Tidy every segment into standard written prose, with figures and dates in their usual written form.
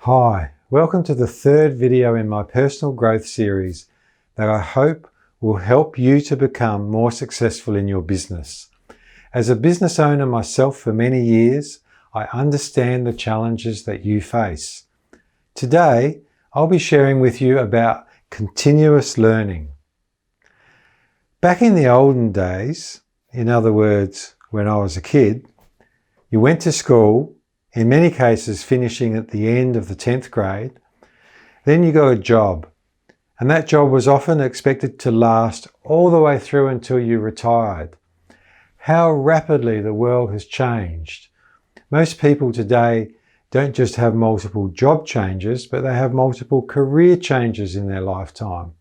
Hi, welcome to the third video in my personal growth series that I hope will help you to become more successful in your business. As a business owner myself for many years, I understand the challenges that you face. Today, I'll be sharing with you about continuous learning. Back in the olden days, in other words, when I was a kid, you went to school, in many cases finishing at the end of the 10th grade, then you got a job, and that job was often expected to last all the way through until you retired. How rapidly the world has changed. Most people today don't just have multiple job changes, but they have multiple career changes in their lifetime.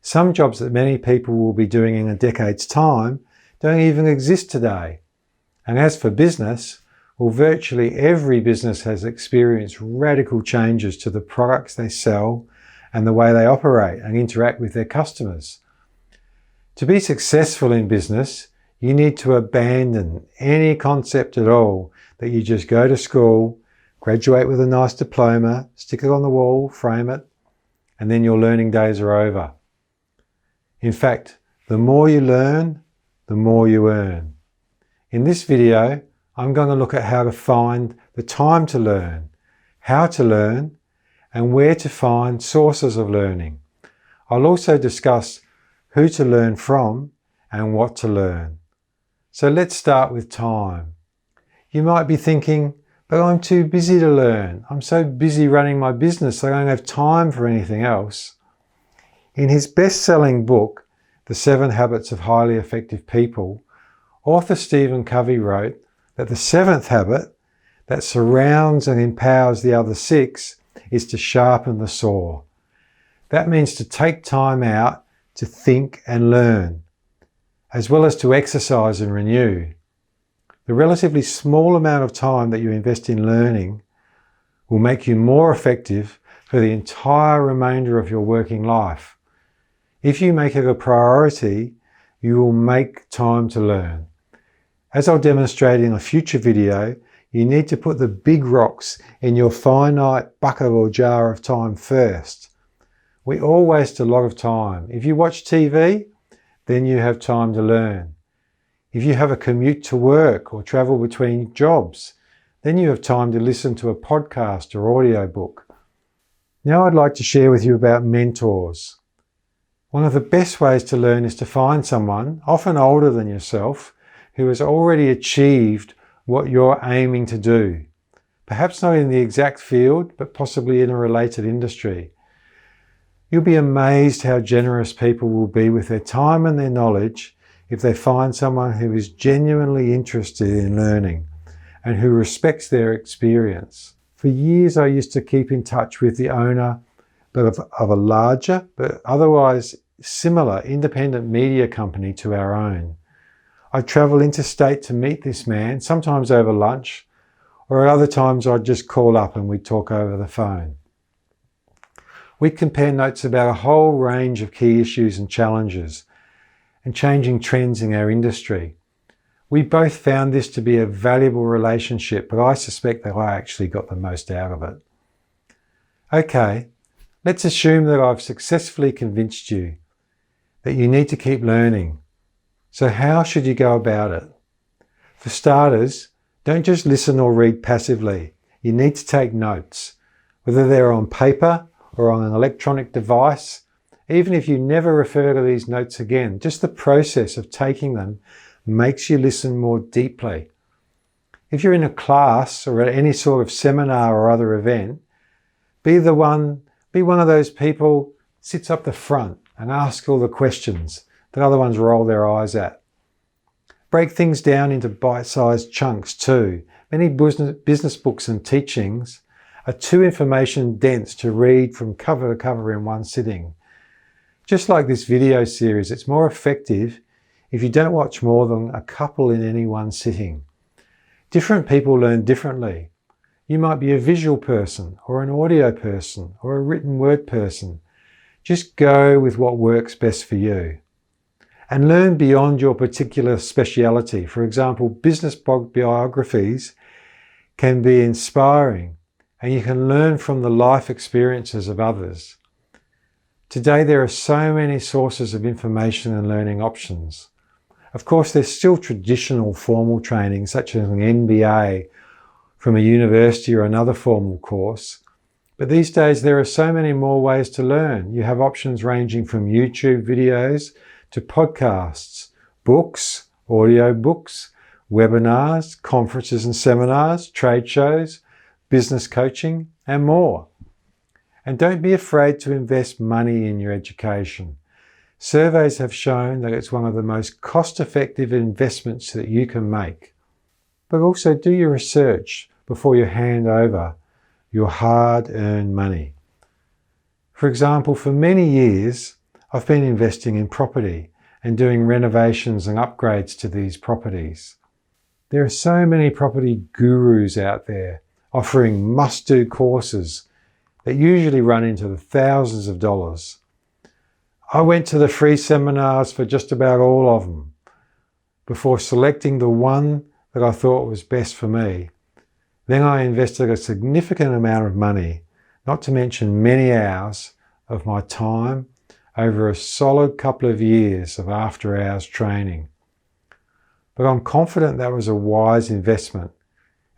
Some jobs that many people will be doing in a decade's time don't even exist today. And as for business, well, virtually every business has experienced radical changes to the products they sell and the way they operate and interact with their customers. To be successful in business, you need to abandon any concept at all that you just go to school, graduate with a nice diploma, stick it on the wall, frame it, and then your learning days are over. In fact, the more you learn, the more you earn. In this video, I'm going to look at how to find the time to learn, how to learn, and where to find sources of learning. I'll also discuss who to learn from and what to learn. So let's start with time. You might be thinking, but I'm too busy to learn. I'm so busy running my business, I don't have time for anything else. In his best-selling book, The 7 Habits of Highly Effective People, author Stephen Covey wrote that the 7th habit that surrounds and empowers the other 6 is to sharpen the saw. That means to take time out to think and learn, as well as to exercise and renew. The relatively small amount of time that you invest in learning will make you more effective for the entire remainder of your working life. If you make it a priority, you will make time to learn. As I'll demonstrate in a future video, you need to put the big rocks in your finite bucket or jar of time first. We all waste a lot of time. If you watch TV, then you have time to learn. If you have a commute to work or travel between jobs, then you have time to listen to a podcast or audiobook. Now I'd like to share with you about mentors. One of the best ways to learn is to find someone, often older than yourself, who has already achieved what you're aiming to do. Perhaps not in the exact field, but possibly in a related industry. You'll be amazed how generous people will be with their time and their knowledge if they find someone who is genuinely interested in learning and who respects their experience. For years I used to keep in touch with the owner of a larger but otherwise similar independent media company to our own. I'd travel interstate to meet this man, sometimes over lunch, or at other times I'd just call up and we'd talk over the phone. We'd compare notes about a whole range of key issues and challenges and changing trends in our industry. We both found this to be a valuable relationship, but I suspect that I actually got the most out of it. Okay, let's assume that I've successfully convinced you that you need to keep learning. So how should you go about it? For starters, don't just listen or read passively. You need to take notes, whether they're on paper or on an electronic device. Even if you never refer to these notes again, just the process of taking them makes you listen more deeply. If you're in a class or at any sort of seminar or other event, be one of those people sits up the front and asks all the questions that other ones roll their eyes at. Break things down into bite-sized chunks too. Many business books and teachings are too information dense to read from cover to cover in one sitting. Just like this video series, it's more effective if you don't watch more than a couple in any one sitting. Different people learn differently. You might be a visual person or an audio person or a written word person. Just go with what works best for you. And learn beyond your particular speciality. For example, business biographies can be inspiring, and you can learn from the life experiences of others. Today there are so many sources of information and learning options. Of course, there's still traditional formal training such as an MBA from a university or another formal course, but these days there are so many more ways to learn. You have options ranging from YouTube videos to podcasts, books, audio books, webinars, conferences and seminars, trade shows, business coaching, and more. And don't be afraid to invest money in your education. Surveys have shown that it's one of the most cost-effective investments that you can make. But also do your research before you hand over your hard-earned money. For example, for many years, I've been investing in property and doing renovations and upgrades to these properties. There are so many property gurus out there offering must-do courses that usually run into the thousands of dollars. I went to the free seminars for just about all of them before selecting the one that I thought was best for me. Then I invested a significant amount of money, not to mention many hours of my time over a solid couple of years of after-hours training. But I'm confident that was a wise investment.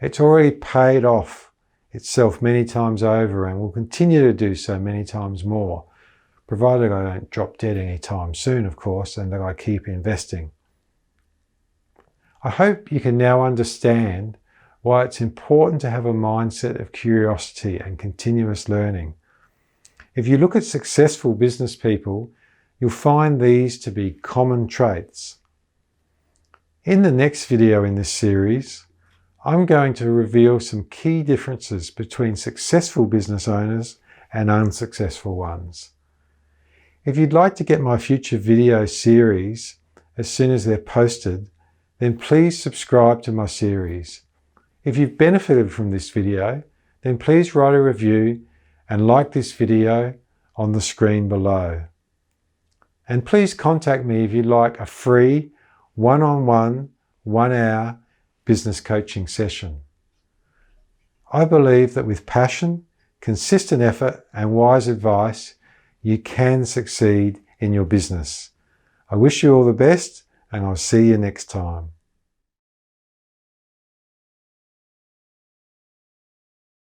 It's already paid off itself many times over and will continue to do so many times more, provided I don't drop dead anytime soon, of course, and that I keep investing. I hope you can now understand why it's important to have a mindset of curiosity and continuous learning. If you look at successful business people, you'll find these to be common traits. In the next video in this series, I'm going to reveal some key differences between successful business owners and unsuccessful ones. If you'd like to get my future video series as soon as they're posted, then please subscribe to my series. If you've benefited from this video, then please write a review and like this video on the screen below. And please contact me if you'd like a free one-on-one, 1 hour business coaching session. I believe that with passion, consistent effort and wise advice, you can succeed in your business. I wish you all the best and I'll see you next time.